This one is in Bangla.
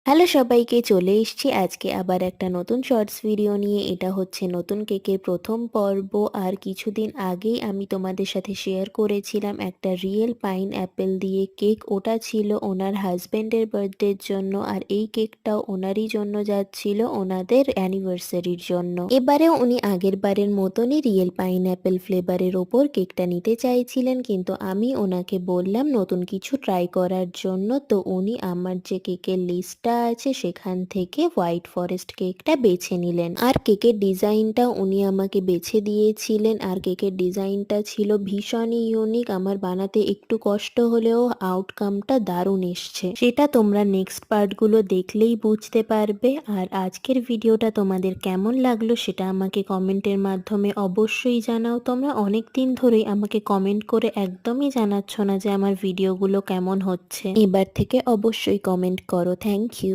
হ্যালো সবাইকে, চলে এসেছি আজকে আবার একটা নতুন শর্টস ভিডিও নিয়ে। এটা হচ্ছে নতুন কেকের প্রথম পর্ব। আর কিছুদিন আগেই আমি তোমাদের সাথে শেয়ার করেছিলাম একটা রিয়েল পাইন অ্যাপেল দিয়ে কেক। ওটা ছিল ওনার হাজবেন্ডের বার্থডের জন্য, আর এই কেকটাও ওনারই জন্য যাচ্ছিল ওনাদের অ্যানিভার্সারির জন্য। এবারেও উনি আগের বারের মতনই রিয়েল পাইন অ্যাপেল ফ্লেভারের ওপর কেকটা নিতে চাইছিলেন, কিন্তু আমি ওনাকে বললাম নতুন কিছু ট্রাই করার জন্য। তো উনি আমার যে কেকের লিস্টটা আছে সেখান থেকে হোয়াইট ফরেস্ট কেকটা বেছে নিলেন, আর কেকের ডিজাইনটা উনি আমাকে বেছে দিয়েছিলেন। আর কেকের ডিজাইনটা ছিল ভীষণই ইউনিক। আমার বানাতে একটু কষ্ট হলেও আউটকামটা দারুণ এসছে, সেটা তোমরা নেক্সট পার্টগুলো দেখলেই বুঝতে পারবে। আর আজকের ভিডিওটা তোমাদের কেমন লাগলো সেটা আমাকে কমেন্টের মাধ্যমে অবশ্যই জানাও। তোমরা অনেক দিন ধরেই আমাকে কমেন্ট করে একদমই জানাচ্ছ না যে আমার ভিডিওগুলো কেমন হচ্ছে। এবার থেকে অবশ্যই কমেন্ট করো। Thank you.